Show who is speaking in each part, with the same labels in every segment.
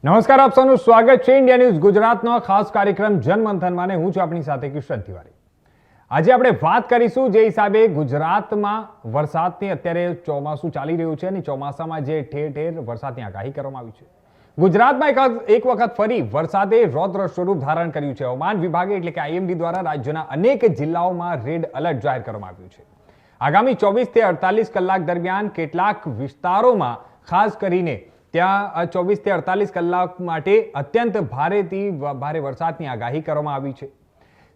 Speaker 1: નમસ્કાર, આપ સૌનું સ્વાગત છે ઇન્ડિયા ન્યૂઝ ગુજરાતનો ખાસ કાર્યક્રમ જનમંથનમાં. હું છું આપણી સાથે કિશન તિવારી. આજે આપણે વાત કરીશું જે હિસાબે ગુજરાતમાં વરસાદની અત્યારે ચોમાસું ચાલી રહ્યું છે અને ચોમાસામાં જે ઠેર ઠેર વરસાદની આગાહી કરવામાં આવી છે. ગુજરાતમાં એક વખત ફરી વરસાદે રૌદ્ર સ્વરૂપ ધારણ કર્યું છે. હવામાન વિભાગે એટલે કે આઈએમડી દ્વારા રાજ્યના અનેક જિલ્લાઓમાં રેડ એલર્ટ જાહેર કરવામાં આવ્યું છે. આગામી 24 થી 48 કલાક દરમિયાન કેટલાક વિસ્તારોમાં ખાસ કરીને ત્યાં 24 થી 48 કલાક માટે અત્યંત ભારેથી ભારે વરસાદની આગાહી કરવામાં આવી છે.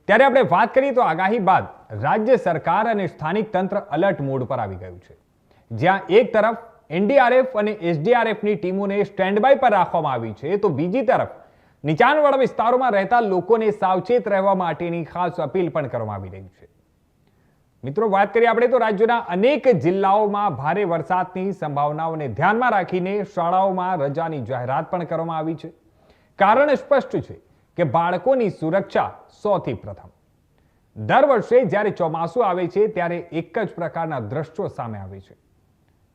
Speaker 1: ત્યારે આપણે વાત કરીએ તો આગાહી બાદ રાજ્ય સરકાર અને સ્થાનિક તંત્ર એલર્ટ મોડ પર આવી ગયું છે. જ્યાં એક તરફ એનડીઆરએફ અને એસડીઆરએફની ટીમોને સ્ટેન્ડ બાય પર રાખવામાં આવી છે, તો બીજી તરફ નીચાણવાળા વિસ્તારોમાં રહેતા લોકોને સાવચેત રહેવા માટેની ખાસ અપીલ પણ કરવામાં આવી રહી છે. મિત્રો, વાત કરીએ આપણે તો રાજ્યના અનેક જિલ્લાઓમાં ભારે વરસાદની સંભાવનાઓને ધ્યાનમાં રાખીને શાળાઓમાં રજાની જાહેરાત પણ કરવામાં આવી છે. કારણ સ્પષ્ટ છે કે બાળકોની સુરક્ષા સૌથી પ્રથમ. દર વર્ષે જ્યારે ચોમાસું આવે છે ત્યારે એક જ પ્રકારના દ્રશ્યો સામે આવે છે.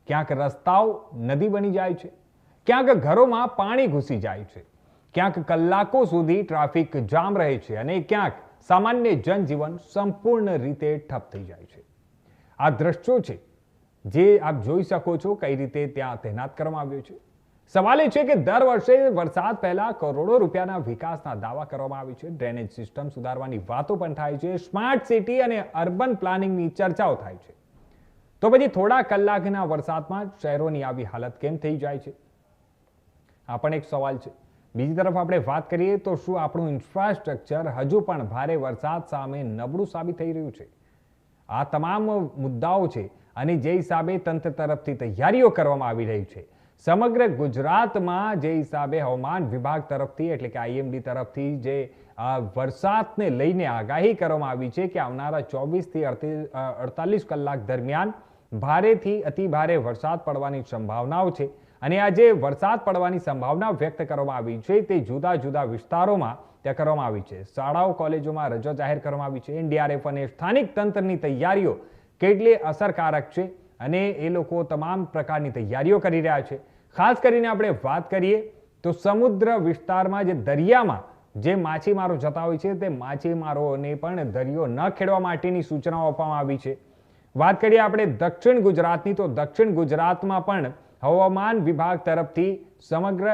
Speaker 1: ક્યાંક રસ્તાઓ નદી બની જાય છે, ક્યાંક ઘરોમાં પાણી ઘૂસી જાય છે, ક્યાંક કલાકો સુધી ટ્રાફિક જામ રહે છે અને ક્યાંક સામાન્ય જનજીવન સંપૂર્ણ રીતે ઠપ થઈ જાય છે. આ દ્રશ્યો છે જે આપ જોઈ શકો છો કઈ રીતે ત્યાં તૈનાત કરવામાં આવ્યો છે. સવાલ એ છે કે દર વર્ષે વરસાદ પહેલા કરોડો રૂપિયાના વિકાસના દાવા કરવામાં આવે છે. ડ્રેનેજ સિસ્ટમ સુધારવાની વાતો પણ થાય છે. સ્માર્ટ સિટી અને અર્બન પ્લાનિંગની ચર્ચાઓ થાય છે. તો પછી થોડા કલાકના વરસાદમાં શહેરોની આવી હાલત કેમ થઈ જાય છે? આ પણ એક સવાલ છે. બીજી તરફ આપણે વાત કરીએ તો શું આપણું ઇન્ફ્રાસ્ટ્રક્ચર હજુ પણ ભારે વરસાદ સામે નબળું સાબિત થઈ રહ્યું છે? આ તમામ મુદ્દાઓ છે અને જે હિસાબે તંત્ર તરફથી તૈયારીઓ કરવામાં આવી રહી છે. સમગ્ર ગુજરાતમાં જે હિસાબે હવામાન વિભાગ તરફથી એટલે કે આઈએમડી તરફથી જે વરસાદને લઈને આગાહી કરવામાં આવી છે કે આવનારા 24 થી 48 કલાક દરમિયાન ભારેથી અતિ ભારે વરસાદ પડવાની સંભાવનાઓ છે. અને આ જે વરસાદ પડવાની સંભાવના વ્યક્ત કરવામાં આવી છે તે જુદા જુદા વિસ્તારોમાં ત્યાં કરવામાં આવી છે. શાળાઓ કોલેજોમાં રજા જાહેર કરવામાં આવી છે. એનડીઆરએફ અને સ્થાનિક તંત્રની તૈયારીઓ કેટલી અસરકારક છે અને એ લોકો તમામ પ્રકારની તૈયારીઓ કરી રહ્યા છે. ખાસ કરીને આપણે વાત કરીએ તો સમુદ્ર વિસ્તારમાં જે દરિયામાં જે માછીમારો જતા હોય છે તે માછીમારોને પણ દરિયો ન ખેડવા માટેની સૂચનાઓ આપવામાં આવી છે. વાત કરીએ આપણે દક્ષિણ ગુજરાતની તો દક્ષિણ ગુજરાતમાં પણ હવામાન વિભાગ તરફથી સમગ્ર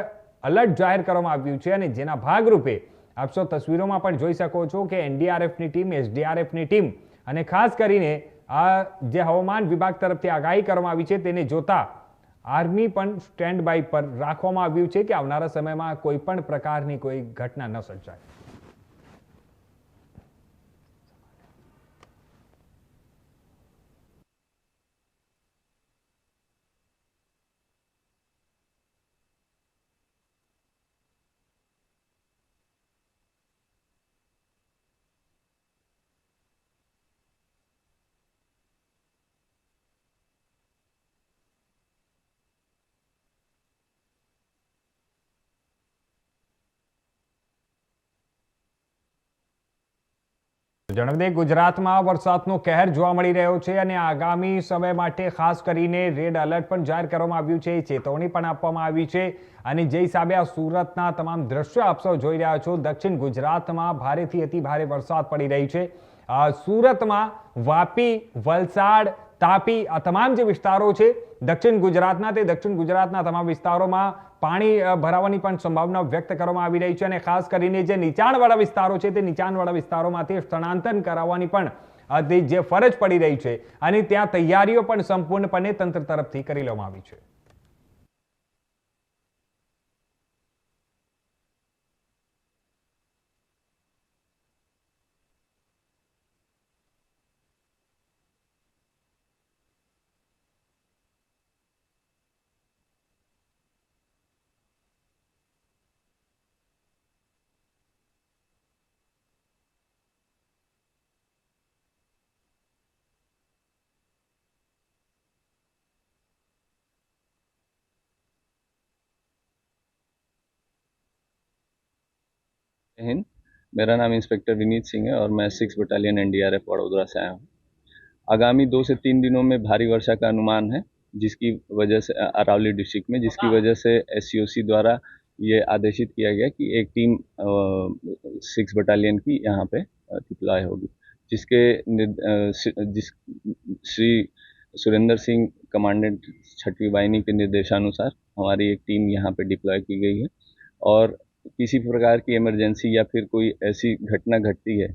Speaker 1: એલર્ટ જાહેર કરવામાં આવ્યું છે અને જેના ભાગરૂપે આપ સૌ તસવીરોમાં પણ જોઈ શકો છો કે એનડીઆરએફની ટીમ, એસડીઆરએફની ટીમ અને ખાસ કરીને આ જે હવામાન વિભાગ તરફથી આગાહી કરવામાં આવી છે તેને જોતા આર્મી પણ સ્ટેન્ડ બાય પર રાખવામાં આવ્યું છે કે આવનારા સમયમાં કોઈ પણ પ્રકારની કોઈ ઘટના ન સર્જાય. જણાવી દઈએ, ગુજરાતમાં વરસાદનો કહેર જોવા મળી રહ્યો છે અને આગામી સમય માટે ખાસ કરીને રેડ એલર્ટ પણ જાહેર કરવામાં આવ્યું છે. ચેતવણી પણ આપવામાં આવી છે અને જે હિસાબે આ સુરતના તમામ દ્રશ્યો આપ સૌ જોઈ રહ્યા છો, દક્ષિણ ગુજરાતમાં ભારેથી અતિ ભારે વરસાદ પડી રહી છે. સુરતમાં વાપી, વલસાડ, તાપી આ તમામ જે વિસ્તારો છે દક્ષિણ ગુજરાતના તે દક્ષિણ ગુજરાતના તમામ વિસ્તારોમાં પાણી ભરાવાની પણ સંભાવના વ્યક્ત કરવામાં આવી રહી છે અને ખાસ કરીને જે નીચાણવાળા વિસ્તારો છે તે નીચાણવાળા વિસ્તારોમાંથી સ્થળાંતર કરાવવાની પણ જે ફરજ પડી રહી છે અને ત્યાં તૈયારીઓ પણ સંપૂર્ણપણે તંત્ર તરફથી કરી લેવામાં આવી છે.
Speaker 2: हिंद, मेरा नाम इंस्पेक्टर विनीत सिंह है और मैं 6 बटालियन एनडीआरएफ वडोदरा से आया हूँ। आगामी 2 से 3 दिनों में भारी वर्षा का अनुमान है, जिसकी वजह से अरावली डिस्ट्रिक्ट में, जिसकी वजह से एससीओसी द्वारा ये आदेशित किया गया कि एक टीम 6 बटालियन की यहाँ पे डिप्लॉय होगी, जिस श्री सुरेंद्र सिंह कमांडेंट 6वीं वाहिनी के निर्देशानुसार हमारी एक टीम यहाँ पे डिप्लॉय की गई है। और किसी प्रकार की इमरजेंसी या फिर कोई ऐसी घटना घटती है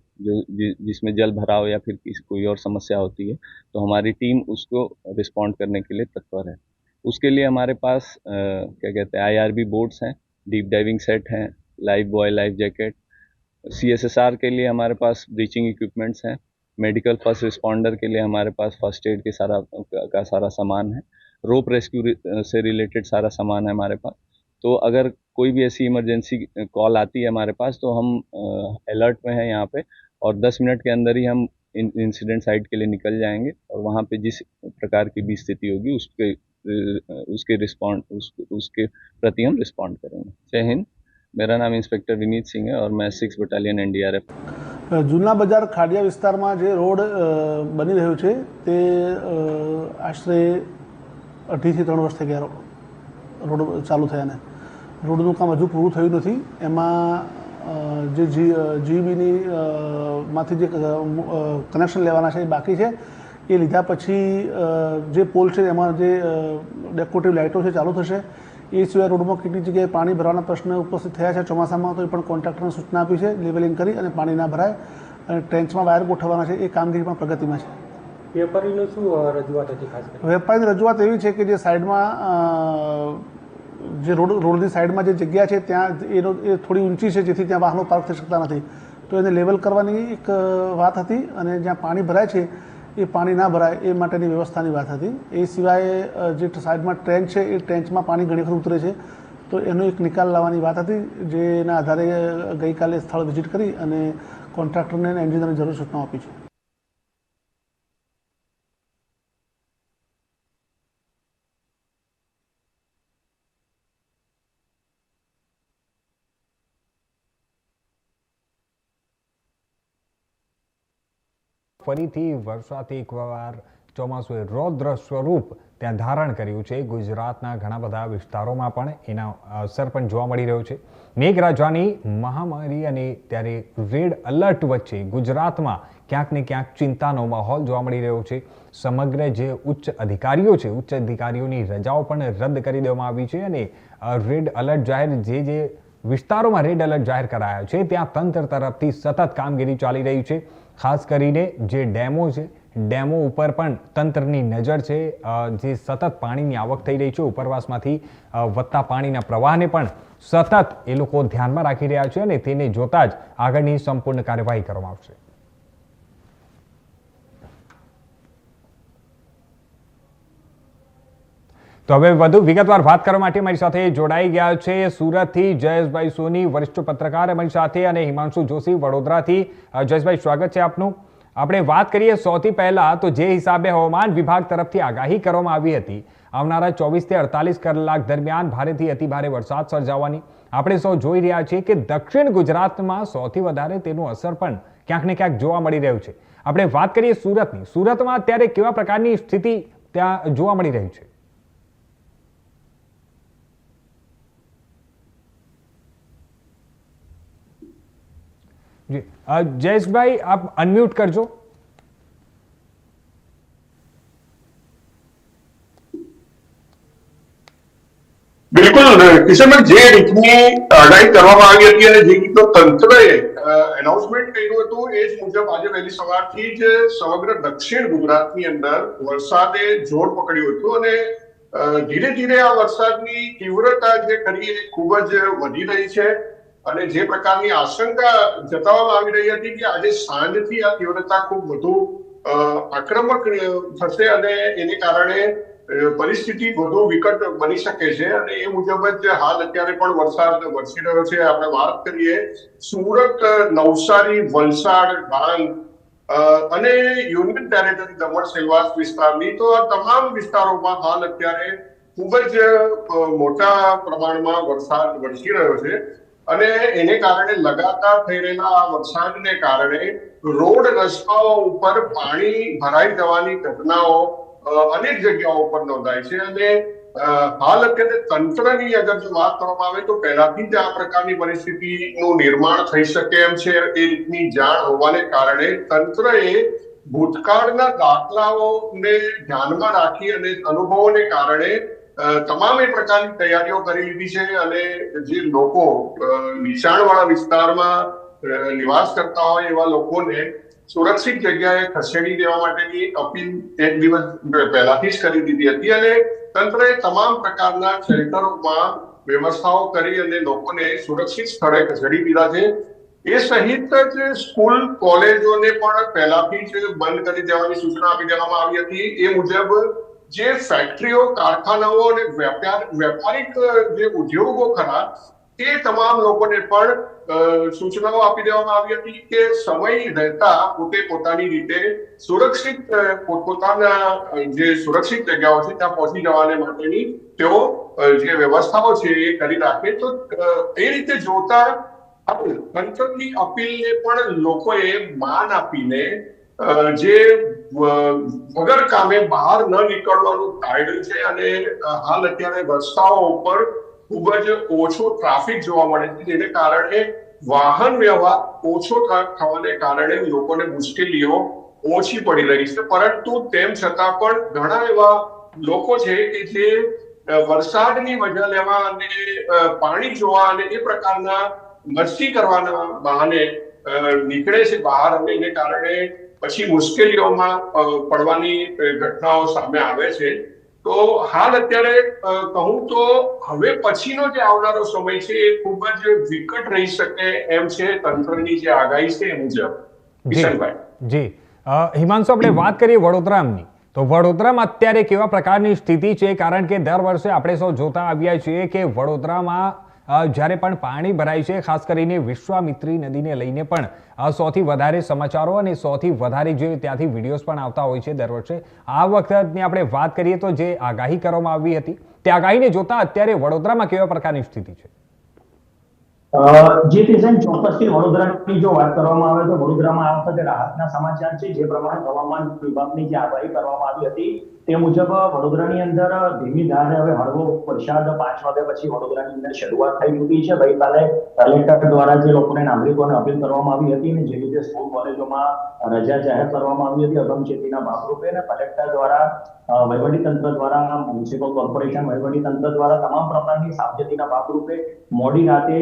Speaker 2: जिसमें जल भराव या फिर कोई और समस्या होती है, तो हमारी टीम उसको रिस्पॉन्ड करने के लिए तत्पर है। उसके लिए हमारे पास क्या कहते हैं IRB बोट्स हैं, डीप डाइविंग सेट हैं, life boy, life jacket. CSSR के लिए हमारे पास ब्रीचिंग इक्विपमेंट्स हैं। मेडिकल फर्स्ट रिस्पॉन्डर के लिए हमारे पास फर्स्ट एड के सारा सामान है। रोप रेस्क्यू से रिलेटेड सारा सामान है हमारे पास। तो अगर कोई भी ऐसी इमरजेंसी कॉल आती है हमारे पास, तो हम अलर्ट में हैं यहाँ पे, और 10 मिनट के अंदर ही हम इंसिडेंट साइट के लिए निकल जाएंगे और वहाँ पे जिस प्रकार की भी स्थिति होगी उसके प्रति हम रिस्पॉन्ड करेंगे। जय हिंद। मेरा नाम इंस्पेक्टर विनीत सिंह है और मैं 6 बटालियन NDRF।
Speaker 3: જૂના બજાર ખાડિયા વિસ્તારમાં જે રોડ બની રહ્યો છે તે આશરે 2.5 થી 3 વર્ષ થઈ ગયા રોડ ચાલુ થયાને રોડનું કામ હજુ પૂરું થયું નથી. એમાં જે જીબીની માંથી જે કનેક્શન લેવાના છે એ બાકી છે. એ લીધા પછી જે પોલ છે એમાં જે ડેકોરેટિવ લાઇટો છે ચાલુ થશે. એ સિવાય રોડમાં કેટલી જગ્યાએ પાણી ભરવાના પ્રશ્ન ઉપસ્થિત થયા છે ચોમાસામાં, તો એ પણ કોન્ટ્રાક્ટરને સૂચના આપી છે લેવલિંગ કરી અને પાણી ના ભરાય અને ટ્રેન્ચમાં વાયર ગોઠવવાના છે. એ કામગીરી પણ પ્રગતિમાં છે.
Speaker 4: વેપારીનો શું રજૂઆત હતી ખાસ કરીને?
Speaker 3: વેપારીની રજૂઆત એવી છે કે જે સાઈડમાં જે રોડની સાઈડમાં જે જગ્યા છે ત્યાં એ થોડી ઊંચી છે, જેથી ત્યાં વાહનો પાર્ક થઈ શકતા નથી. તો એને લેવલ કરવાની એક વાત હતી અને જ્યાં પાણી ભરાય છે એ પાણી ના ભરાય એ માટેની વ્યવસ્થાની વાત હતી. એ સિવાય જે સાઈડમાં ટ્રેન્ચ છે એ ટ્રેન્ચમાં પાણી ઘણી વખત ઉતરે છે, તો એનો એક નિકાલ લાવવાની વાત હતી, જેના આધારે ગઈકાલે સ્થળ વિઝિટ કરી અને કોન્ટ્રાક્ટરને અને એન્જિનિયરને જરૂર સૂચનાઓ આપી છે.
Speaker 1: ફરીથી વરસાદથી એકવાર ચોમાસુએ રૌદ્ર સ્વરૂપ ત્યાં ધારણ કર્યું છે. ગુજરાતના ઘણા બધા વિસ્તારોમાં પણ એના અસર પણ જોવા મળી રહ્યો છે. મેઘરાજાની મહામારી અને ત્યારે રેડ એલર્ટ વચ્ચે ગુજરાતમાં ક્યાંક ને ક્યાંક ચિંતાનો માહોલ જોવા મળી રહ્યો છે. સમગ્ર જે ઉચ્ચ અધિકારીઓની રજાઓ પણ રદ કરી દેવામાં આવી છે અને રેડ એલર્ટ જાહેર જે વિસ્તારોમાં રેડ એલર્ટ જાહેર કરાયા છે ત્યાં તંત્ર તરફથી સતત કામગીરી ચાલી રહી છે. ખાસ કરીને જે ડેમો છે, ડેમો ઉપર પણ તંત્રની નજર છે. જે સતત પાણીની આવક થઈ રહી છે, ઉપરવાસમાંથી વધતા પાણીના પ્રવાહને પણ સતત એ લોકો ધ્યાનમાં રાખી રહ્યા છે અને તેને જોતા જ આગળની સંપૂર્ણ કાર્યવાહી કરવામાં આવશે. તો હવે વધુ વિગતવાર વાત કરવા માટે મારી સાથે જોડાઈ ગયા છે સુરતથી જયેશભાઈ સોની, વરિષ્ઠ પત્રકાર અમારી સાથે, અને હિમાંશુ જોશી વડોદરાથી. જયેશભાઈ, સ્વાગત છે આપનું. આપણે વાત કરીએ સૌથી પહેલા તો જે હિસાબે હવામાન વિભાગ તરફથી આગાહી કરવામાં આવી હતી આવનારા 24 થી 48 કલાક દરમિયાન ભારેથી અતિભારે વરસાદ સર્જાવાની, આપણે સૌ જોઈ રહ્યા છીએ કે દક્ષિણ ગુજરાતમાં સૌથી વધારે તેનું અસર પણ ક્યાંક ને ક્યાંક જોવા મળી રહ્યું છે. આપણે વાત કરીએ સુરતની. સુરતમાં અત્યારે કેવા પ્રકારની સ્થિતિ ત્યાં જોવા મળી રહી છે? जी जयेशभाई, आप अनम्यूट करजो.
Speaker 5: બિલકુલ કિશનભાઈ, જે રીતની આગાહી કરવામાં આવી હતી અને જે રીતનો તંત્રએ એનાઉન્સમેન્ટ કર્યું હતું એ જ મુજબ આજે વહેલી સવારથી જ સમગ્ર દક્ષિણ ગુજરાતની અંદર વરસાદે જોર પકડ્યું હતું અને ધીરે ધીરે આ વરસાદની તીવ્રતા જે ખરી એ ખૂબ જ વધી રહી છે. અને જે પ્રકારની આશંકા જતાવવામાં આવી રહી હતી કે આજે સાંજથી આ તીવ્રતા ખૂબ વધુ આક્રમક થશે અને એને કારણે પરિસ્થિતિ વધુ વિકટ બની શકે છે. અને એ મુજબ જ હાલ અત્યારે પણ વરસાદ વરસી રહ્યો છે. આપણે વાત કરીએ સુરત, નવસારી, વલસાડ, ડાંગ અને યુનિયન ટેરેટરી દમણ સેલવાસ વિસ્તારની, તો આ તમામ વિસ્તારોમાં હાલ અત્યારે ખૂબ જ મોટા પ્રમાણમાં વરસાદ વરસી રહ્યો છે. અને એને કારણે લગાતાર થઈ રહેલા આ વરસાદને કારણે રોડ રસ્તાઓ ઉપર પાણી ભરાઈ જવાની ઘટનાઓ અનેક જગ્યાઓ ઉપર નોંધાય છે. અને હાલ અત્યારે તંત્રની અગર જો વાત કરવામાં આવે તો પહેલાથી જ આ પ્રકારની પરિસ્થિતિનું નિર્માણ થઈ શકે એમ છે એ રીતની જાણ હોવાને કારણે તંત્રએ ભૂતકાળના દાખલાઓને ધ્યાનમાં રાખી અને અનુભવોને કારણે તમામ એ પ્રકારની તૈયારીઓ કરી લીધી છે અને જે લોકો નીચાણવાળા વિસ્તારમાં નિવાસ કરતા હોય એવા લોકોને સુરક્ષિત જગ્યાએ ખસેડી દેવા માટેની અપીલ એક દિવસ પહેલાથી જ કરી દીધી હતી અને તંત્રએ તમામ પ્રકારના શેલ્ટરોમાં વ્યવસ્થાઓ કરી અને લોકોને સુરક્ષિત સ્થળે ખસેડી દીધા છે. એ સહિત જ સ્કૂલ કોલેજોને પણ પહેલાથી જ બંધ કરી દેવાની સૂચના આપી દેવામાં આવી હતી. એ મુજબ જે ફેક્ટરીઓ, કારખાનાઓ અને વ્યાપારિક જે ઉદ્યોગો ખરા એ તમામ લોકોને પણ સૂચનાઓ આપી દેવામાં આવી હતી કે સમય રહેતા પોતે પોતાની રીતે સુરક્ષિત પોતાના જે સુરક્ષિત જગ્યાઓ છે ત્યાં પહોંચી જવાને માટેની તેઓ જે વ્યવસ્થાઓ છે એ કરી રાખે. તો એ રીતે જોતા તંત્રની અપીલને પણ લોકોએ માન આપીને જે વગર કામે બહાર ન નીકળવાનું ટાળ્યું છે અને હાલ અત્યારે રસ્તાઓ ઉપર ખૂબ જ ઓછો ટ્રાફિક જોવા મળે છે, જેને કારણે વાહન વ્યવહાર ઓછો થવાને કારણે લોકોને મુશ્કેલીઓ ઓછી પડી રહી છે. પરંતુ તેમ છતાં પણ ઘણા એવા લોકો છે કે જે વરસાદની મજા લેવા અને પાણી જોવા અને એ પ્રકારના મસ્તી કરવાના બહાને નીકળે છે બહાર અને એને કારણે પછી મુશ્કેલીઓમાં પડવાની ઘટનાઓ સામે આવે છે. તો હાલ અત્યારે કહું તો હવે પછીનો જે આવનારો સમય છે એ ખૂબ જ વિકટ રહી શકે એમ છે તંત્રની જે આગાહી છે એ મુજબ.
Speaker 1: જી હિમાંશુ, આપણે વાત કરીએ વડોદરાની, તો વડોદરામાં અત્યારે કેવા પ્રકારની સ્થિતિ છે? કારણ કે દર વર્ષે આપણે સૌ જોતા આવ્યા છીએ કે વડોદરામાં જ્યારે પણ પાણી ભરાય છે, ખાસ કરીને વિશ્વામિત્રી નદીને લઈને પણ સૌથી વધારે સમાચારો અને સૌથી વધારે જે ત્યાંથી વિડીયોઝ પણ આવતા હોય છે દર વર્ષે. આ વખતની આપણે વાત કરીએ તો જે આગાહી કરવામાં આવી હતી તે આગાહીને જોતા અત્યારે વડોદરામાં કેવા પ્રકારની સ્થિતિ છે?
Speaker 6: જે કિશન, ચોક્કસથી વડોદરાની જો વાત કરવામાં આવે તો વડોદરામાં આ વખતે રાહતના સમાચાર છે. જે પ્રમાણે હવામાન વિભાગની જે આગાહી કરવામાં આવી હતી તે મુજબ વડોદરાની અંદર ધીમી ધારે હવે હળવો વરસાદ 5 વાગ્યા પછી વડોદરાની અંદર શરૂઆત થઈ ચૂકી છે. ગઈકાલે કલેક્ટર દ્વારા જે લોકોને, નાગરિકોને અપીલ કરવામાં આવી હતી અને જે રીતે સ્કૂલ કોલેજોમાં રજા જાહેર કરવામાં આવી હતી અગમચેતીના ભાગરૂપે, અને કલેક્ટર દ્વારા, વહીવટીતંત્ર દ્વારા, મ્યુનિસિપલ કોર્પોરેશન વહીવટીતંત્ર દ્વારા તમામ પ્રકારની સાવચેતીના ભાગરૂપે મોડી રાતે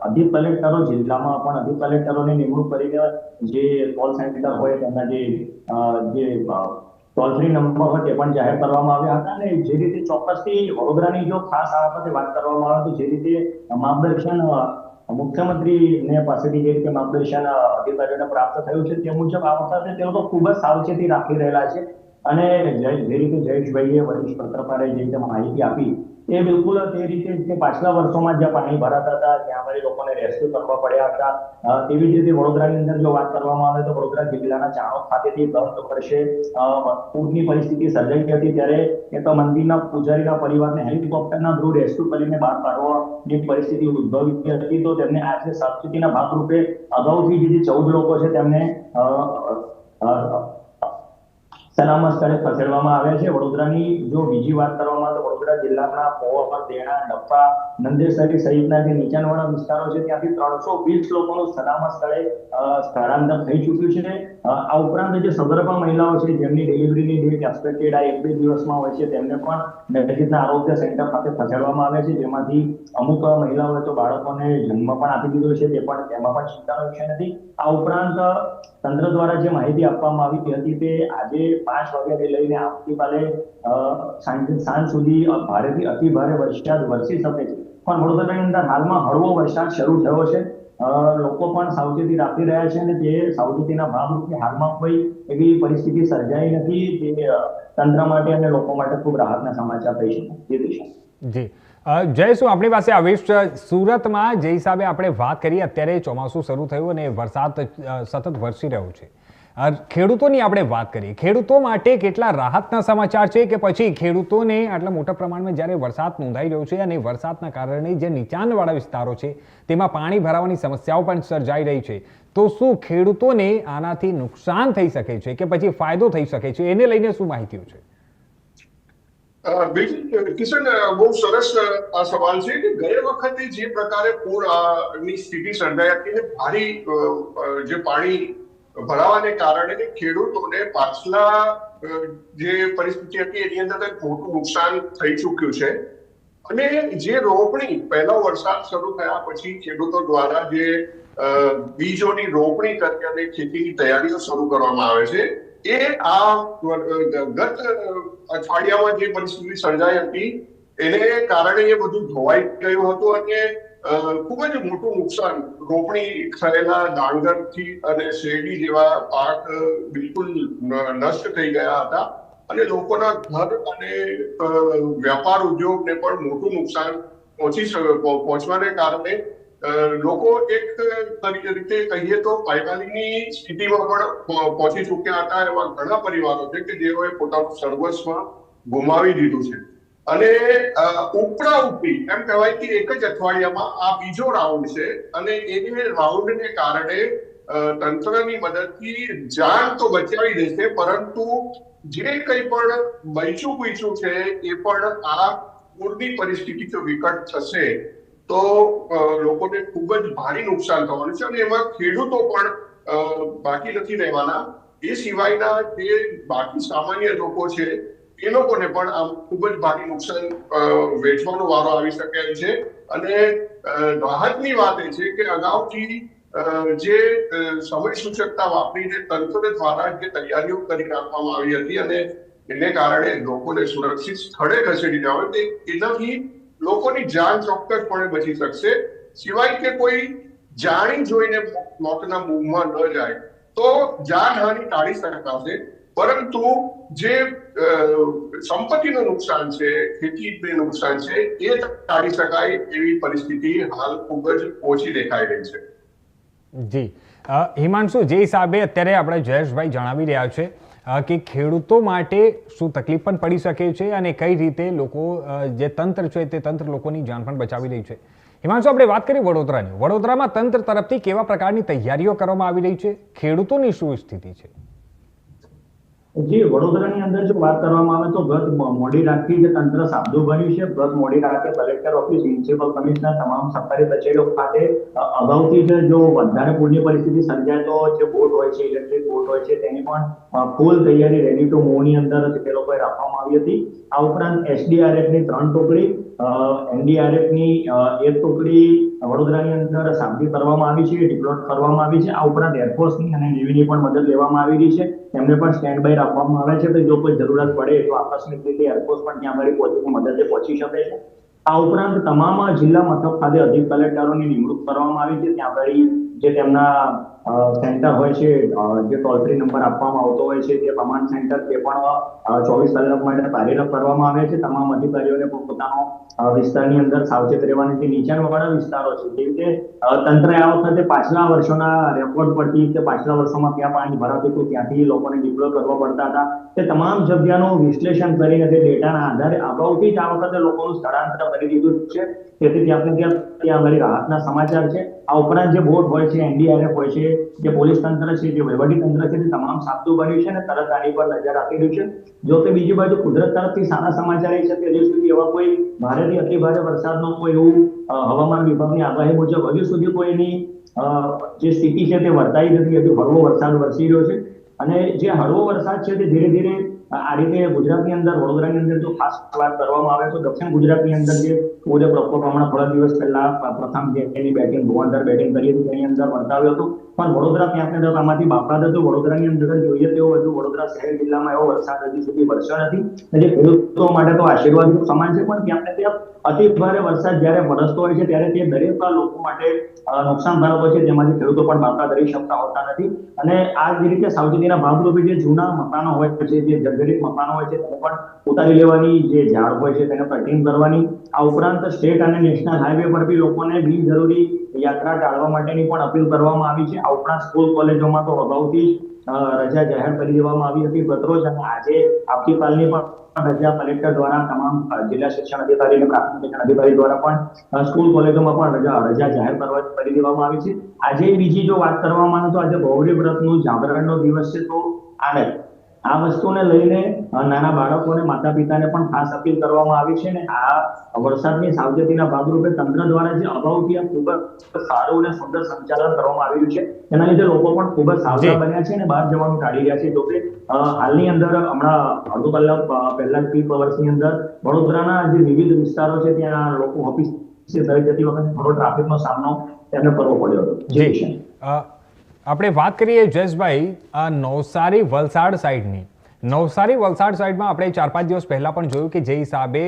Speaker 6: અધિક કલેક્ટરો, જિલ્લામાં પણ અધિક કલેક્ટરોની નિમણૂક કરીને જે કોલ સેન્ટર હોય તેના જે ટોલ ફ્રી નંબર હોય તે પણ જાહેર કરવામાં આવ્યા હતા. અને જે રીતે ચોક્કસથી વડોદરાની જો ખાસ આ વખતે વાત કરવામાં આવે તો જે રીતે માર્ગદર્શન મુખ્યમંત્રીને પાસેથી જે રીતે માર્ગદર્શન અધિકારીઓને પ્રાપ્ત થયું છે તે મુજબ આ વખતે તે લોકો ખૂબ જ સાવચેતી રાખી રહેલા છે. અને જે રીતે જયેશભાઈએ, વરિષ્ઠ પત્રકારે જે રીતે માહિતી આપી એ બિલકુલ તે રીતે જે પાછલા વર્ષોમાં જ્યાં પાણી ભરાતા હતા ત્યાં અમારે લોકોને રેસ્ક્યુ કરવા પડ્યા હતા, તેવી જ રીતે વડોદરાની અંદર જો વાત કરવામાં આવે તો વડોદરા જિલ્લાના ચાણોદ ખાતેથી ગત વર્ષે પૂરની પરિસ્થિતિ સર્જાઈ હતી ત્યારે એક મંદિરના પૂજારીના પરિવારને હેલિકોપ્ટરના થ્રુ રેસ્ક્યુ કરીને બહાર કાઢવાની પરિસ્થિતિ ઉદ્ભવી હતી. તો તેમને આજે સાવચેતીના ભાગરૂપે અગાઉથી જે 14 લોકો છે તેમને સલામત સ્થળે ખસેડવામાં આવ્યા છે. વડોદરાની જો બીજી વાત કરવામાં આવે તો વડોદરા જિલ્લાના પોવર, દેણા, ડપ્પા, નંદેસરી સહિતના જે નીચાણવાળા વિસ્તારો છે ત્યાંથી 320 લોકોનું સલામત સ્થળે સ્થળાંતર થઈ ચૂક્યું છે. આ ઉપરાંત જે સગર્ભા મહિલાઓ છે જેમની ડિલિવરીની ડેટ એક્સપેક્ટેડ આ 1-2 દિવસમાં હોય છે તેમને પણ નજીકના આરોગ્ય સેન્ટર ખાતે ખસેડવામાં આવે છે, જેમાંથી અમુક મહિલાઓએ તો બાળકોને જન્મ પણ આપી દીધો છે, તેમાં પણ ચિંતાનો વિષય નથી. આ ઉપરાંત તંત્ર દ્વારા જે માહિતી આપવામાં આવી હતી તે આજે 5 વાગ્યાથી લઈને આવતીકાલે સાંજ સુધી ભારેથી અતિ ભારે વરસાદ વરસી શકે છે. પણ વડોદરાની અંદર હાલમાં હળવો વરસાદ શરૂ થયો છે. લોકો પણ સાવચેતી રાખી રહ્યા છે અને તે સાવચેતીના ભાગરૂપે હાલમાં કોઈ એવી પરિસ્થિતિ સર્જાઈ નથી જે તંત્ર માટે અને લોકો માટે ખૂબ રાહતના સમાચાર થઈ શકે.
Speaker 1: જી જય, શું આપણી પાસે આવીશ? સુરતમાં જે હિસાબે આપણે વાત કરીએ, અત્યારે ચોમાસું શરૂ થયું અને વરસાદ સતત વરસી રહ્યો છે. ખેડૂતોની આપણે વાત કરીએ, ખેડૂતો માટે કેટલા રાહતના સમાચાર છે કે પછી ખેડૂતોને આટલા મોટા પ્રમાણમાં જ્યારે વરસાદ નોંધાઈ રહ્યો છે અને વરસાદના કારણે જે નીચાણવાળા વિસ્તારો છે તેમાં પાણી ભરાવાની સમસ્યાઓ પણ સર્જાઈ રહી છે, તો શું ખેડૂતોને આનાથી નુકસાન થઈ શકે છે કે પછી ફાયદો થઈ શકે છે? એને લઈને શું માહિતીઓ છે?
Speaker 5: બિલકુલ કિશન, બહુ સરસ આ સવાલ છે કે ગયા વખતે જે પ્રકારે પૂરની સ્થિતિ સર્જાઈ હતી ને ભારી જે પાણી ભરાવાને કારણે ખેડૂતોને પાછલા જે પરિસ્થિતિ હતી એની અંદર એક મોટું નુકસાન થઈ ચૂક્યું છે. અને જે રોપણી પહેલો વરસાદ શરૂ થયા પછી ખેડૂતો દ્વારા જે બીજોની રોપણી કરી અને ખેતીની તૈયારીઓ શરૂ કરવામાં આવે છે, એ આ ગત અઠવાડિયામાં જે પરિસ્થિતિ સર્જાઈ હતી એને કારણે એ બધું ધોવાઈ ગયું હતું અને ખૂબ જ મોટું નુકસાન રોપણી થયેલા ડાંગરથી અને શેરડી જેવા પાક બિલકુલ નષ્ટ થઈ ગયા હતા અને લોકોના ઘર અને વ્યાપાર ઉદ્યોગને પણ મોટું નુકસાન પહોંચવાને કારણે લોકો એક રીતે કહીએ તો પાયમાલીની સ્થિતિમાં પણ પહોંચી ચૂક્યા હતા. એવા ઘણા પરિવારો છે કે જેઓએ પોતાનું સર્વસ્વ ગુમાવી દીધું છે. અને ઉપરા ઉપરી એમ કહેવાય કે એક જ અઠવાડિયામાં આ બીજો રાઉન્ડ છે અને એને રાઉન્ડને કારણે તંત્રની મદદથી જાન તો બચાવી દેશે, પરંતુ જે કંઈ પણ બચ્યું છે એ પણ આ પૂરની પરિસ્થિતિ જો વિકટ થશે તો લોકોને ખૂબ જ ભારે નુકસાન થવાનું છે અને એમાં ખેડૂતો પણ બાકી નથી રહેવાના. એ સિવાયના જે બાકી સામાન્ય લોકો છે એ લોકોને પણ આમ ખૂબ જ ભારે નુકસાન વેઠવાનો વારો આવી શકે એમ છે. અને રાહતની વાત એ છે કે અગાઉથી જે સમય સૂચકતા વાપરીને તંત્ર દ્વારા જે તૈયારીઓ કરી રાખવામાં આવી હતી અને એને કારણે લોકોને સુરક્ષિત સ્થળે ખસેડી દેવા આવે, એનાથી લોકોની જાન ચોક્કસપણે બચી શકશે. સિવાય કે કોઈ જાણી જોઈને મોતના મુખમાં ન જાય તો જાનહાનિ ટાળી શકાશે, પરંતુ જે સંપત્તિનું નુકસાન છે, ખેતીનું નુકસાન છે, એ ટાળી શકાય એવી પરિસ્થિતિ હાલ ખૂબ જ ઓછી દેખાઈ રહી છે.
Speaker 1: જી હિમાંશુ, જે હિસાબે અત્યારે આપણે જયેશભાઈ જણાવી રહ્યા છે કે ખેડૂતો માટે શું તકલીફ પણ પડી શકે છે અને કઈ રીતે લોકો જે તંત્ર છે તે તંત્ર લોકોની જાન પણ બચાવી રહી છે. હિમાંશુ, આપણે વાત કરી વડોદરાની. વડોદરામાં તંત્ર તરફથી કેવા પ્રકારની તૈયારીઓ કરવામાં આવી રહી છે? ખેડૂતોની શું સ્થિતિ છે?
Speaker 6: જી, વડોદરાની અંદર જો વાત કરવામાં આવે તો ગત મોડી રાતથી જે તંત્ર સાબદું બન્યું છે. ગત મોડી રાતે કલેક્ટર ઓફિસ, મ્યુનિસિપલ કમિશનર, તમામ સરકારી કચેરીઓ ખાતે અગાઉથી જ જો વધારે પૂરની પરિસ્થિતિ સર્જાય તો જે બોટ હોય છે, ઇલેક્ટ્રિક બોટ હોય છે, તેની પણ ફૂલ તૈયારી રેડી ટુ મૂવની અંદર તે લોકોએ રાખવામાં આવી હતી. આ ઉપરાંત એસડીઆરએફની 3 ટુકડી, એનડીઆરએફની 1 ટુકડી વડોદરાની અંદર સાબદી કરવામાં આવી છે, ડિપ્લોય કરવામાં આવી છે. આ ઉપરાંત એરફોર્સની અને નેવીની પણ મદદ લેવામાં આવી રહી છે. તેમને પણ સ્ટેન્ડ બાય રાખવામાં આવે છે કે જો કોઈ જરૂરત પડે તો આકસ્મિક રીતે એરફોર્સ પણ ત્યાં આગળ પહોંચીને મદદે પહોંચી શકે છે. આ ઉપરાંત તમામ જિલ્લા મથક ખાતે અધિક કલેક્ટરોની નિમણૂક કરવામાં આવી છે. ત્યાં આગળ જે તેમના સેન્ટર હોય છે, જે ટોલ ફ્રી નંબર આપવામાં આવતો હોય છે, તે કમાન્ડ સેન્ટર તે પણ 24 કલાક માટે કાર્યરત કરવામાં આવે છે. તમામ અધિકારીઓને પોતાનો વિસ્તારની અંદર સાવચેત રહેવાની જે નીચાણવાળા વિસ્તારો છે, જે રીતે તંત્રએ આ વખતે પાછલા વર્ષોના રેકોર્ડ પરથી કે પાછલા વર્ષોમાં ક્યાં પાણી ભરાતું હતું ત્યાંથી લોકોને ડિપ્લોય કરવા પડતા હતા, તે તમામ જગ્યાનું વિશ્લેષણ કરીને તે ડેટાના આધારે અગાઉથી જ આ વખતે લોકોનું સ્થળાંતર કરી દીધું છે. તેથી ત્યાં આગળ રાહતના સમાચાર છે. આ ઉપરાંત જે બોટ હોય છે, એનડીઆરએફ હોય છે, જે પોલીસ તંત્ર છે, જે વહીવટી તંત્ર છે, તે તમામ સાબદું બન્યું છે અને તરત આની પર નજર રાખી રહ્યું છે. જો કે બીજી બાજુ કુદરત તરફથી સારા સમાચાર એ છે કે હજુ સુધી એવા કોઈ ભારેથી અતિ ભારે વરસાદનો કોઈ એવું હવામાન વિભાગની આગાહી મુજબ હજુ સુધી કોઈની જે સ્થિતિ છે તે વર્તાઈ નથી. હજુ હળવો વરસાદ વરસી રહ્યો છે અને જે હળવો વરસાદ છે તે ધીરે ધીરે આ રીતે ગુજરાતની અંદર, વડોદરાની અંદર જો ખાસ વાત કરવામાં આવે તો દક્ષિણ ગુજરાતની અંદર જે પૂરે પ્રકોપ હમણાં થોડા દિવસ પહેલા પ્રથમ જે એની બેટિંગ ભુવનેશ્વર બેટિંગ કરી હતી તેની અંદર વર્તાવ્યો હતો, પણ વડોદરા ત્યાં આમાંથી બાકાત હતું. વડોદરાની અંદર જોઈએ તેવો હજુ વડોદરા શહેર જિલ્લામાં એવો વરસાદ હજી સુધી વરસ્યો નથી. જે ખેડૂતો માટે તો આશીર્વાદનું સમાન છે, પણ ત્યાં અતિ ભારે વરસાદ જ્યારે વરસતો હોય છે ત્યારે તે દરેક લોકો માટે નુકસાનકારક હોય છે, જેમાંથી ખેડૂતો પણ બાકાત રહી શકતા હોતા નથી. અને આ જ રીતે સાવચેતીના ભાગરૂપે જે જૂના મકાનો હોય છે, જે જર્જરિત મકાનો હોય છે, તેને પણ ઉતારી લેવાની, જે ઝાડ હોય છે તેને કટિંગ કરવાની. આ ઉપરાંત સ્ટેટ અને નેશનલ હાઈવે પર બી લોકોને બિનજરૂરી યાત્રા ટાળવા માટેની પણ અપીલ કરવામાં આવી છે. આ ઉપરાંત સ્કૂલ કોલેજોમાં તો અગાઉથી રજા જાહેર કરી દેવામાં આવી હતી ગતરોજ, અને આજે આવતીકાલની પણ રજા કલેક્ટર દ્વારા તમામ જિલ્લા શિક્ષણ અધિકારી અને પ્રાથમિક શિક્ષણ અધિકારી દ્વારા પણ સ્કૂલ કોલેજોમાં પણ રજા જાહેર કરી દેવામાં આવી છે. આજે બીજી જો વાત કરવામાં આવે તો આજે ગૌરી વ્રતનું જાગરણનો દિવસ છે, તો આનંદ આ વસ્તુને લઈને નાના બાળકોને માતા પિતાને પણ ખાસ અપીલ કરવામાં આવી છે અને આ વરસાદની સાવચેતીના ભાગરૂપે તંત્ર દ્વારા જે અગાઉથી આ ખૂબ જ સારું અને સુંદર સંચાલન કરવામાં આવ્યું છે તેના લીધે લોકો પણ ખૂબ જ સાવધાન બન્યા છે અને બહાર જવાનું ટાળી રહ્યા છે. જોકે હાલની અંદર હમણાં અડધો કલાક પહેલા પીક અવર્સની અંદર વડોદરાના જે વિવિધ વિસ્તારો છે ત્યાં લોકો ઓફિસ જતી વખતે થોડો ટ્રાફિકનો સામનો તેમને કરવો પડ્યો હતો.
Speaker 1: જી આપણે વાત કરીએ જયેશભાઈ નવસારી વલસાડ સાઈડની. નવસારી વલસાડ સાઈડમાં આપણે 4-5 દિવસ પહેલા પણ જોયું કે જે હિસાબે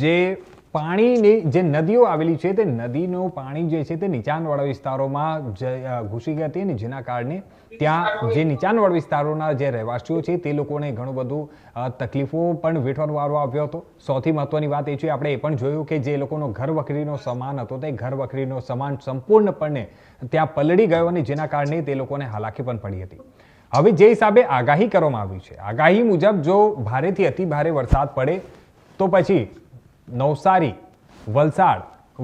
Speaker 1: જે પાણીની જે નદીઓ આવેલી છે તે નદીનું પાણી જે છે તે નીચાણવાળા વિસ્તારોમાં ઘૂસી ગઈ હતી અને જેના કારણે ત્યાં જે નીચાણવાળા વિસ્તારોના જે રહેવાસીઓ છે તે લોકોને ઘણું બધું તકલીફો પણ વેઠવાનો વારો આવ્યો હતો. સૌથી મહત્વની વાત એ છે આપણે એ પણ જોયું કે જે લોકોનો ઘર વખરીનો સામાન હતો તે ઘર વખરીનો સામાન સંપૂર્ણપણે ત્યાં પલળી ગયો અને જેના કારણે તે લોકોને હાલાકી પણ પડી હતી. હવે જે હિસાબે આગાહી કરવામાં આવી છે આગાહી મુજબ જો ભારેથી અતિ ભારે વરસાદ પડે તો પછી નવસારી, વલસાડ,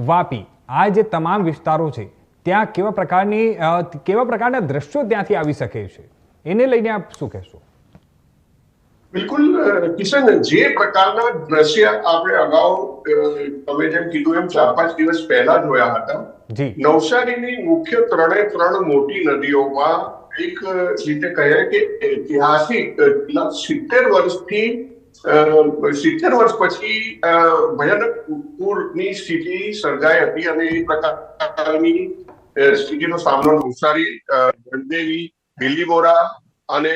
Speaker 1: વાપી આ જે તમામ વિસ્તારો છે ત્યાં કેવા પ્રકારના દ્રશ્યો ત્યાંથી આવી શકે છે એને લઈને આપ શું કહેશો?
Speaker 5: બિલકુલ કિશન, જે પ્રકારના દ્રશ્ય આપણે અગાઉ તમે જેમ કીધું એમ 4-5 દિવસ પહેલા જોયા હતા, નવસારીની મુખ્ય 3 મોટી નદીઓમાં એક રીતે કહે કે ઐતિહાસિક 70 વર્ષથી 70 વર્ષ પછી ભયાનક પૂરની સ્થિતિ સર્જાઈ હતી અને એ પ્રકારની સ્થિતિનો સામનો નવસારી, ગણદેવી, બિલીમોરા અને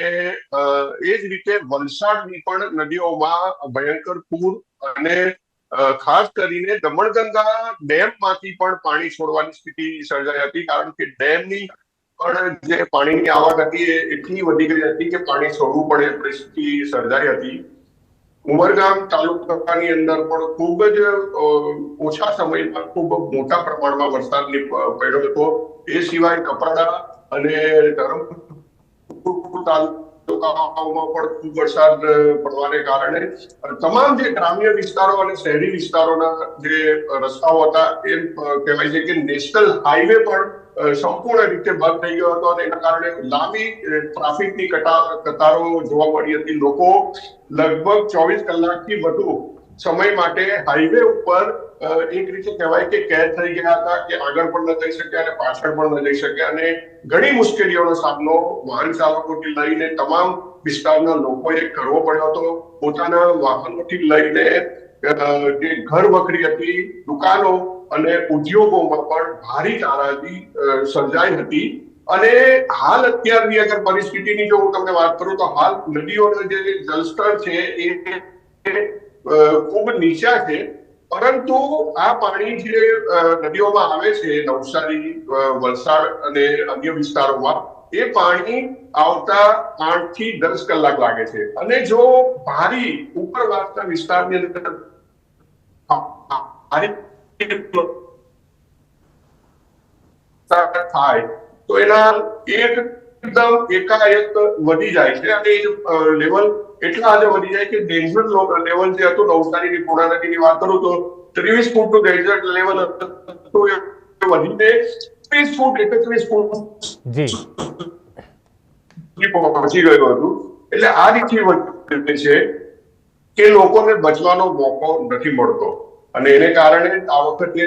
Speaker 5: એ જ રીતે વલસાડની પણ નદીઓમાં ભયંકર પૂર અને ખાસ કરીને દમણગંગા ડેમમાંથી પણ પાણી છોડવાની સ્થિતિ સર્જાઈ હતી, કારણ કે ડેમની પણ જે પાણીની આવક હતી એ એટલી વધી ગઈ હતી કે પાણી છોડવું પડે એ પરિસ્થિતિ સર્જાઈ હતી. ઉમરગામ તાલુકાની અંદર પણ ખૂબ જ ઓછા સમયમાં ખૂબ મોટા પ્રમાણમાં વરસાદ પડ્યો હતો. એ સિવાય કપરાડા અને ધરમપુર તાલુકાઓમાં પણ ખૂબ વરસાદ પડવાને કારણે તમામ જે ગ્રામ્ય વિસ્તારો અને શહેરી વિસ્તારોના જે રસ્તાઓ હતા એ કહેવાય છે કે નેશનલ હાઈવે પણ સંપૂર્ણ રીતે બંધ થઈ ગયો હતો અને એના કારણે લાંબી ટ્રાફિકની કતારો જોવા મળી હતી. લોકો લગભગ 24 કલાકથી વધુ સમય માટે હાઈવે ઉપર એક રીતે કહેવાય કે કેદ થઈ ગયા હતા કે આગળ પણ ન જઈ શક્યા અને પાછળ પણ ન જઈ શક્યા અને ઘણી મુશ્કેલીઓનો સામનો વાહન ચાલકોથી લઈને તમામ વિસ્તારના લોકોએ કરવો પડ્યો હતો. પોતાના વાહનોથી લઈને જે ઘર વખરી હતી, દુકાનો અને ઉદ્યોગોમાં પણ ભારે તારાજી સર્જાઈ હતી. અને હાલ અત્યારની અગર પરિસ્થિતિની જો હું તમને વાત કરું તો હાલ નદીઓનો જે જલસ્તર છે એ ખૂબ નીચા છે, પરંતુ આ પાણી જે નદીઓમાં આવે છે નવસારી, વલસાડ અને અન્ય વિસ્તારોમાં એ પાણી આવતા 8 થી 10 કલાક લાગે છે અને જો ભારી ઉપરવાસના વિસ્તારની અંદર થાય તો એના એકદમ એકાએક વધી જાય છે અને લેવલ એટલા હદે વધી જાય કે ડેન્જર લેવલ જે હતું નવસારીની પૂર્ણા નદીની વાત કરું તો 23 ફૂટનું ડેન્જર લેવલ હતું એ વધીને 30 ફૂટ 31 ફૂટ પહોંચી ગયું હતું. એટલે આ રીતે વધે છે કે લોકોને બચવાનો મોકો નથી મળતો અને એને કારણે આ વખતે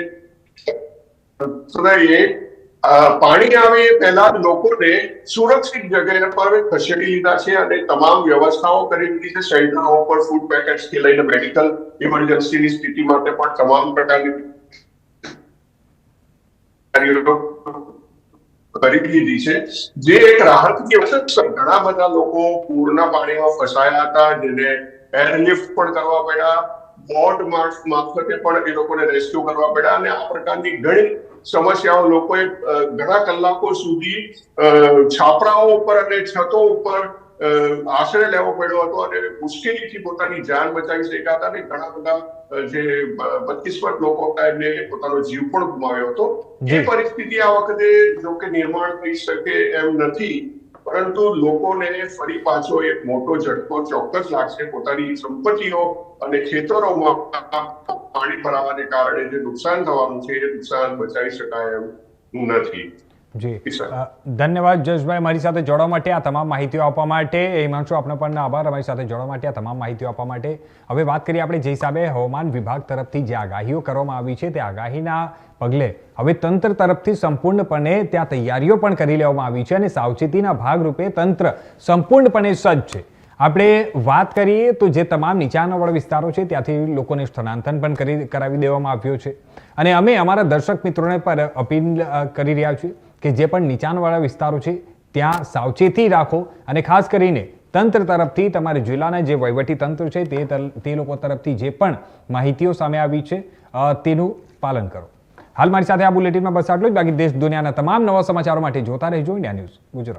Speaker 5: પાણી આવે એ પહેલા લોકોને સુરક્ષિત જગ્યા પર ખસેડી લીધા છે અને તમામ વ્યવસ્થાઓ કરી દીધી છે. શેલ્ટરો ઉપર ફૂડ પેકેટ્સ થી લઈને મેડિકલ ઇમરજન્સીની સ્થિતિ માટે પણ તમામ પ્રકારની કરી દીધી છે, જે એક રાહતની અસર છે. ઘણા બધા લોકો પૂરના પાણીમાં ફસાયા હતા, જેને એરલિફ્ટ પણ કરવા પડ્યા, બોટ મારફતે પણ એ લોકોને રેસ્ક્યુ કરવા પડ્યા અને આ પ્રકારની ઘણી સમસ્યાઓ લોકોએ ઘણા કલાકો સુધી છાપરાઓ ઉપર અને છતો ઉપર આશ્રય લેવો પડ્યો હતો અને મુશ્કેલીથી પોતાની જાન બચાવી શક્યા હતા અને ઘણા બધા જે 25 લોકો હતા એમને પોતાનો જીવ પણ ગુમાવ્યો હતો. એ પરિસ્થિતિ આ વખતે જો કે નિર્માણ થઈ શકે એમ નથી, પરંતુ લોકોને ફરી પાછો એક મોટો ઝટકો ચોક્કસ લાગશે. પોતાની સંપત્તિઓ અને ખેતરોમાં પાણી ભરાવાને કારણે જે નુકસાન થવાનું છે એ નુકસાન બચાવી શકાય એમ નથી.
Speaker 1: જી
Speaker 5: જી, સર.
Speaker 1: ધન્યવાદ જયેશભાઈ મારી સાથે જોડવા માટે, આ તમામ માહિતીઓ આપવા માટે. હિમાંશુ, આપનો પણ આભાર અમારી સાથે જોડવા માટે, આ તમામ માહિતીઓ આપવા માટે. હવે વાત કરીએ આપણે જે હિસાબે હવામાન વિભાગ તરફથી જે આગાહીઓ કરવામાં આવી છે તે આગાહીના પગલે હવે તંત્ર તરફથી સંપૂર્ણપણે ત્યાં તૈયારીઓ પણ કરી લેવામાં આવી છે અને સાવચેતીના ભાગરૂપે તંત્ર સંપૂર્ણપણે સજ્જ છે. આપણે વાત કરીએ તો જે તમામ નીચાણવાળા વિસ્તારો છે ત્યાંથી લોકોને સ્થળાંતર પણ કરાવી દેવામાં આવ્યો છે અને અમે અમારા દર્શક મિત્રોને પર અપીલ કરી રહ્યા છીએ કે જે પણ નીચાણવાળા વિસ્તારો છે ત્યાં સાવચેતી રાખો અને ખાસ કરીને તંત્ર તરફથી તમારે જિલ્લાના જે વહીવટી તંત્ર છે તે લોકો તરફથી જે પણ માહિતીઓ સામે આવી છે તેનું પાલન કરો. હાલ મારી સાથે આ બુલેટિનમાં બસ આટલું જ. બાકી દેશ દુનિયાના તમામ નવા સમાચારો માટે જોતા રહેજો ઇન્ડિયા ન્યૂઝ ગુજરાત.